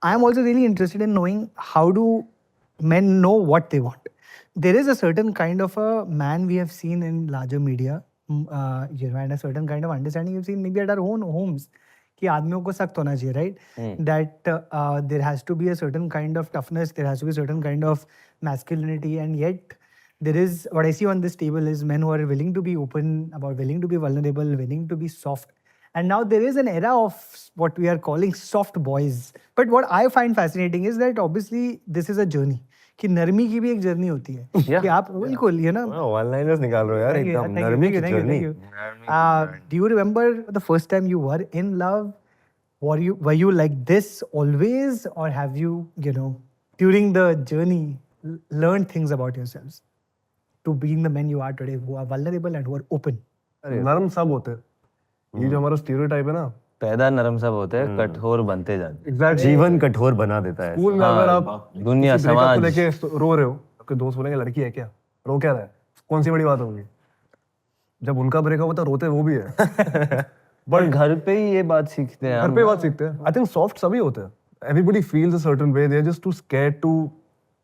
I am also really interested in knowing how do men know what they want. There is a certain kind of a man we have seen in larger media, and a certain kind of understanding we've seen maybe at our own homes, कि आदमियों को सख्त होना चाहिए, right? That there has to be a certain kind of toughness, there has to be a certain kind of masculinity, and yet there is, what I see on this table is men who are willing to be open, willing to be vulnerable, willing to be soft. And now there is an era of what we are calling soft boys. But what I find fascinating is that obviously this is a journey. कि नरमी की भी एक journey होती है कि आप बिल्कुल वन लाइनर्स निकाल रहे हो यार एकदम नरमी की journey. Do you remember the first time you were in love? Were you like this always, or have you during the journey learned things about yourselves to being the men you are today, who are vulnerable and who are open? नरम सब होते हैं. ये जो हमारा stereotype है ना, पैदा नरम सब होते हैं, कठोर बनते जाते हैं. जीवन कठोर बना देता है. स्कूल में अगर आप दुनिया समाज को लेके रो रहे हो, आपके दोस्त बोलेंगे लड़की है क्या, रो क्या रहा है, कौन सी बड़ी बात होगी. जब उनका ब्रेकअप होता है रोते वो भी है. बट घर पे ही ये बात सीखते हैं. घर पे बात सीखते हैं. आई थिंक सॉफ्ट सभी होते हैं. Everybody feels a certain way, they are just too scared to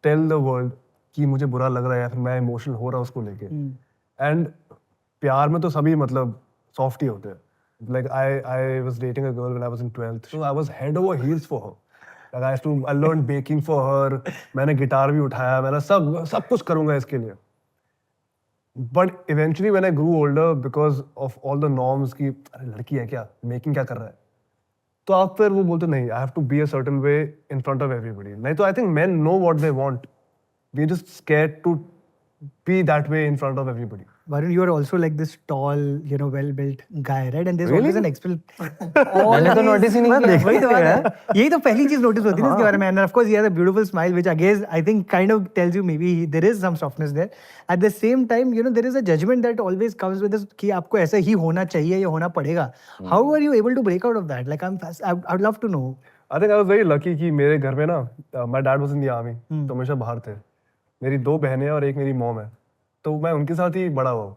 tell the world कि मुझे बुरा लग रहा है या फिर मैं इमोशनल हो रहा हूँ उसको लेके. एंड प्यार में तो सभी मतलब सॉफ्ट ही होते हैं. Like I was dating a girl when I was in 12th, so I was head over heels for her. Like I learned baking for her. मैंने गिटार भी उठाया, मैंने सब कुछ करूँगा इसके लिए. But eventually when I grew older, because of all the norms कि अरे लड़की है क्या, making क्या कर रहा है, तो आप फिर वो बोलते नहीं, I have to be a certain way in front of everybody. नहीं तो I think men know what they want. We're just scared to be that way in front of everybody. Varun, you are also like this tall, well-built guy, right? And there's always an मैंने तो notice ही नहीं किया. वही तो बात है. यही तो पहली चीज नोटिस होती है इसके बारे में. And of course, he has a beautiful smile, which again I think kind of tells you maybe there is some softness there. At the same time, there is a judgment that always comes with this कि आपको ऐसा ही होना चाहिए या होना पड़ेगा. How were you able to break out of that? Like I'd love to know. I think I was very lucky कि मेरे घर में ना, my dad was in the army, तो हमेशा बाहर थे. मेरी 2 बहनें और एक मेरी मॉम है, तो मैं उनके साथ ही बड़ा हुआ.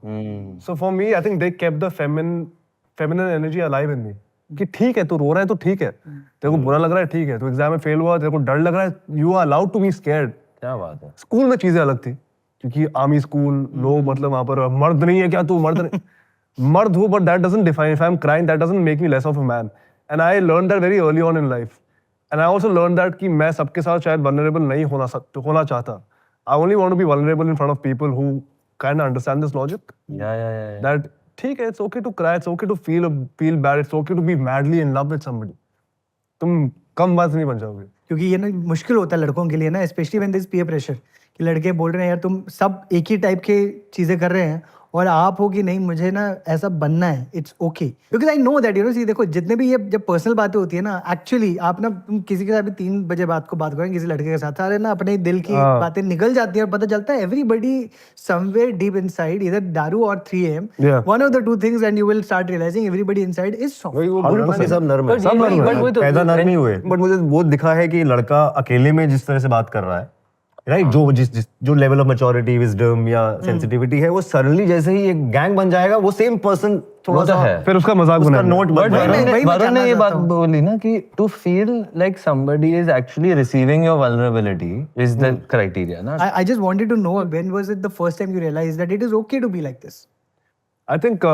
So for me I think they kept the feminine energy alive in me कि ठीक है तू रो रहा है तो ठीक है, तेरे को बुरा लग रहा है ठीक है, तू एग्जाम में फेल हुआ, तेरे को डर लग रहा है, you are allowed to be scared. क्या बात है. स्कूल में चीजें अलग थी क्योंकि आर्मी स्कूल लोग मतलब वहां पर मर्द नहीं है क्या तू, मर्द नहीं. मर्द हूँ but that doesn't define, if I am crying that doesn't make me less of a man. And I learn that very early on in life. And I also learn that कि मैं सबके साथ शायद वल्नरेबल नहीं होना चाहता. I only want to be vulnerable in front of people who kind of understand this logic. Yeah. That ठीक है, it's okay to cry, it's okay to feel bad, it's okay to be madly in love with somebody. तुम कम बात नहीं बन जाओगे. क्योंकि ये ना मुश्किल होता है लड़कों के लिए ना, specially when there is peer pressure, कि लड़के बोल रहे हैं यार तुम सब एक ही टाइप के चीजें कर रहे हैं और आप हो कि नहीं मुझे ना ऐसा बनना है. It's okay because I know that see देखो जितने भी ये जब पर्सनल बातें होती है ना, एक्चुअली आप ना तुम किसी के साथ भी 3 बजे बात करें किसी लड़के के साथ, सारे ना अपने दिल की बातें निकल जाती है और पता चलता है एवरीबडी समवेयर डीप इनसाइड इधर दारू और 3 AM one of the 2 things and you will start realizing everybody inside is soft. सब नर्म है, पैदा नर्म ही हुए. बट मुझे वो दिखा है कि लड़का अकेले में जिस तरह से बात कर रहा है, राइट, जो लेवल ऑफ मैच्योरिटी, विजडम या सेंसिटिविटी है, वो सडनली जैसे ही एक गैंग बन जाएगा, वो सेम पर्सन थोड़ा सा है, फिर उसका मजाक उसका नोट बन जाएगा. वरुण ने ये बात बोली ना कि to feel like somebody is actually receiving your vulnerability is the criteria ना. I just wanted to know when was it the first time you realised that it is okay to be like this. I think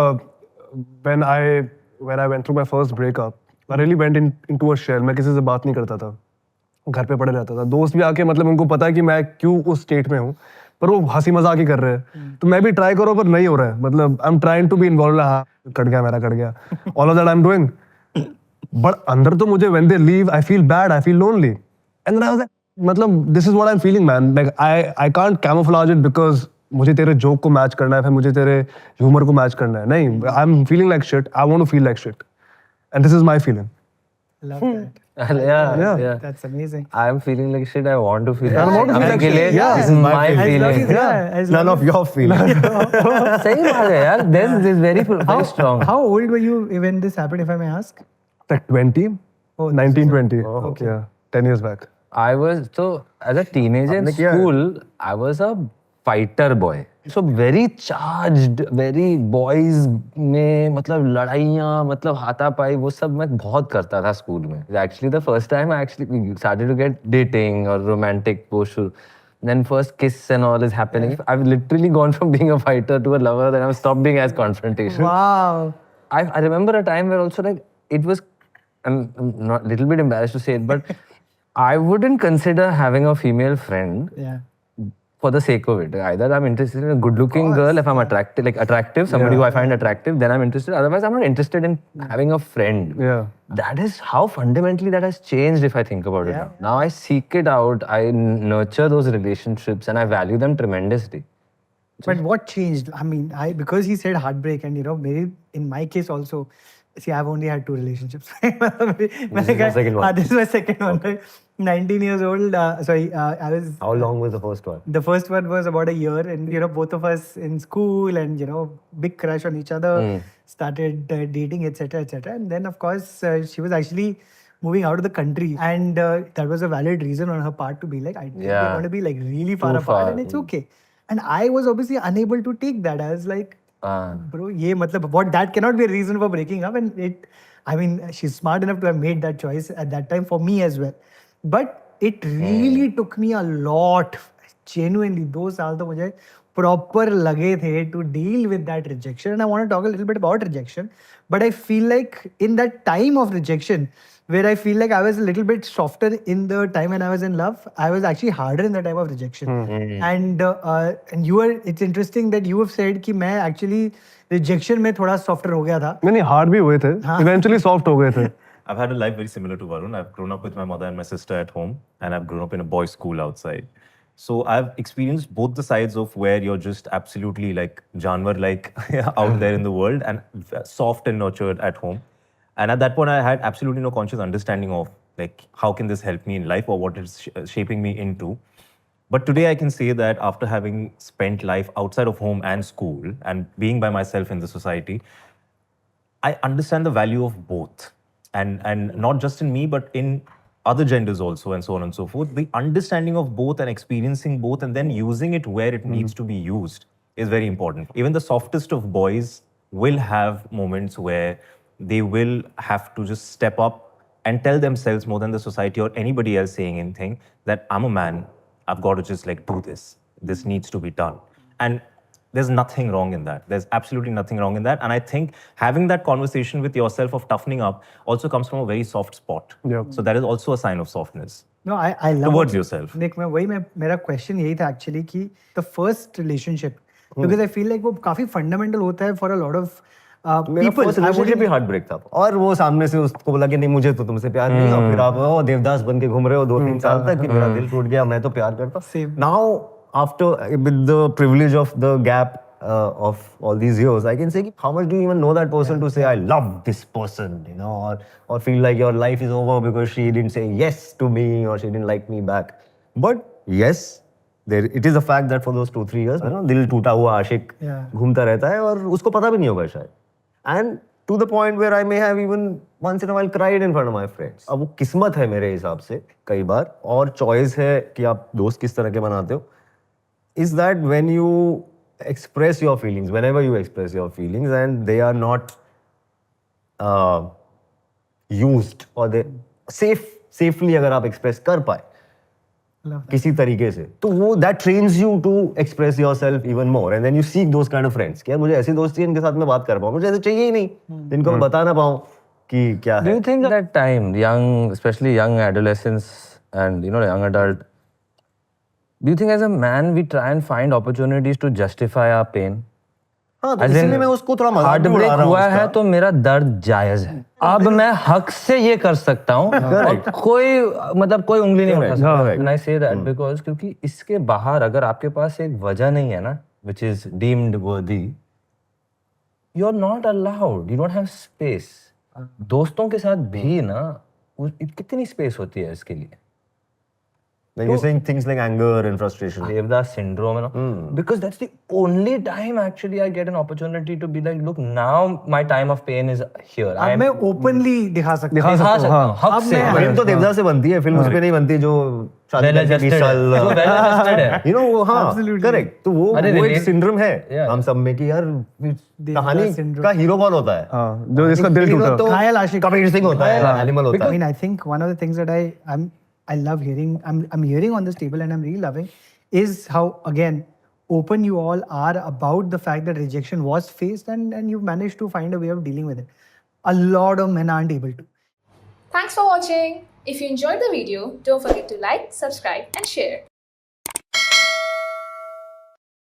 when I went through my first breakup, I really went into a shell. मैं किसी से बात नहीं करता था, घर पे पड़े रहता था. दोस्त भी आके मतलब उनको पता है कि मैं क्यों उस स्टेट में हूँ, पर वो हंसी मजाक ही कर रहे हैं. तो मैं भी ट्राई करो पर नहीं हो रहा है. मतलब I am trying to be involve. हाँ कट गया all of that I am doing, but अंदर तो मुझे when they leave I feel bad, I feel lonely. And I was like मतलब this is what I am feeling man. Like I can't camouflage it because मुझे तेरे joke को match करना है, फिर मुझे तेरे ह्यूमर को मैच करना है. नहीं, I am feeling like shit, I want to feel like shit and this is my feeling. Love that. Yeah. That's amazing. I am feeling like shit. I want to feel. I want to feel like shit. Yeah. This is my feeling. None of your feeling. सही बात है यार. This very strong. How old were you when this happened, if I may ask? Like 20? Oh, 19, 20. okay. Yeah, 10 years back. I was so as a teenager in school, I was a fighter boy. So very charged, very boys में मतलब लड़ाइयाँ मतलब हाथापाई वो सब मैं बहुत करता था स्कूल में. Actually the first time I actually started to get dating or romantic posture. Then first kiss and all is happening. I've literally gone from being a fighter to a lover, then I've stopped being as confrontational. Wow. I remember a time where also like it was, I'm not little bit embarrassed to say it, but I wouldn't consider having a female friend Yeah. for the sake of it. Either I'm interested in a good-looking girl if I'm attractive, somebody who I find attractive, then I'm interested. Otherwise, I'm not interested in having a friend. Yeah. That is how fundamentally that has changed if I think about it now. Now I seek it out, I nurture those relationships, and I value them tremendously. But what changed? I mean, because he said heartbreak, and maybe in my case also, see, I've only had 2 relationships. This is the second one. This is my second one. Right? 19 years old. I was. How long was the first one? The first one was about a year, and both of us in school, and big crush on each other. Started dating, etc., etc. And then, of course, she was actually moving out of the country, and that was a valid reason on her part to be like, I think we're going to be like really far Too apart, far. and it's okay. And I was obviously unable to take that. I was like, bro, that cannot be a reason for breaking up. And she's smart enough to have made that choice at that time for me as well. But it really took me a lot, genuinely, 2 साल तो मुझे proper लगे थे to deal with that rejection. And I want to talk a little bit about rejection. But I feel like in that time of rejection, where I feel like I was a little bit softer in the time when I was in love, I was actually harder in the time of rejection. And it's interesting that you have said कि मैं actually rejection में थोड़ा softer हो गया था. नहीं hard भी हुए थे. Eventually soft हो गए थे. I've had a life very similar to Varun. I've grown up with my mother and my sister at home, and I've grown up in a boys' school outside. So I've experienced both the sides of where you're just absolutely like janwar-like out there in the world, and soft and nurtured at home. And at that point, I had absolutely no conscious understanding of like how can this help me in life or what it's shaping me into. But today I can say that after having spent life outside of home and school and being by myself in the society, I understand the value of both. And not just in me, but in other genders also, and so on and so forth. The understanding of both and experiencing both and then using it where it needs to be used is very important. Even the softest of boys will have moments where they will have to just step up and tell themselves more than the society or anybody else saying anything that I'm a man, I've got to just like do this. This needs to be done. And there's nothing wrong in that. There's absolutely nothing wrong in that. And I think having that conversation with yourself of toughening up also comes from a very soft spot. Yeah. So that is also a sign of softness. No, I love Towards yourself. Nick, मेरा question यही था actually कि the first relationship, because I feel like वो काफी fundamental होता है for a lot of मेरा people. First relationship भी हार्ट ब्रेक था और वो सामने से उसको बोला कि नहीं मुझे तो तुमसे प्यार नहीं और फिर आप देवदास बन के घूम रहे हो 2-3 साल तक कि मेरा दिल टूट गया मैं तो प्यार करता Same. Now after with the privilege of the gap of all these years, I can say how much do you even know that person to say I love this person, or feel like your life is over because she didn't say yes to me or she didn't like me back. But yes, it is a fact that for those 2-3 years, दिल टूटा हुआ आशिक घूमता रहता है और उसको पता भी नहीं होगा शायद. And to the point where I may have even once in a while cried in front of my friends. अब वो किस्मत है मेरे हिसाब से कई बार और चॉइस है कि आप दोस्त किस तरह के बनाते हो. Is that when you express your feelings, whenever you express your feelings and they are not used or they safely अगर आप express कर पाए किसी तरीके से तो वो that trains you to express yourself even more and then you seek those kind of friends कि यार मुझे ऐसे दोस्त चाहिए इनके साथ मैं बात कर पाऊँ मुझे ऐसे चाहिए ही नहीं जिनको मैं बता ना पाऊँ कि क्या है. Do you think that time, especially young adolescents and young adult, do you think as a man we try and find opportunities to justify our pain? हाँ, तो इसीलिए मैं उसको थोड़ा मजाक हार्ट में उड़ा ब्रेक रहा हूँ हुआ उसका. है तो मेरा दर्द जायज है. अब मैं हक से ये कर सकता हूँ और कोई उंगली नहीं उठा सकता. And I say that because क्योंकि इसके बाहर अगर आपके पास एक वजह नहीं है ना, which is deemed worthy, you're not allowed. You don't have space. दोस्तों के साथ भी ना कितनी स्पेस होती है इसके लिए. Like you're saying things like anger and frustration. Devdas syndrome and all. Because that's the only time actually I get an opportunity to be like, look, now my time of pain is here. अब मैं openly दिखा सकता हूँ. दिखा सकता हूँ, हक अब से. मैं- फिल्म तो देवदास से बनती है, फिल्म उस पे नहीं बनती जो शादी Well करके 20 adjusted साल है. जो well adjusted है. you know वो हाँ Absolutely. करेक्ट. तो वो अरे एक relate- सिंड्रोम है Yeah. हम सब में कि यार कहानी syndrome. का हीरो कौन होता है? हाँ, जो जिसका दिल हीरो टूटा. तो घायल आशिक. कबीर सिंह होता है, एनिमल होता I है. mean, I think one of the things that I love hearing, I'm hearing on this table and I'm really loving is how, again, open you all are about the fact that rejection was faced and you've managed to find a way of dealing with it. A lot of men aren't able to. Thanks for watching. If you enjoyed the video, don't forget to like, subscribe and share.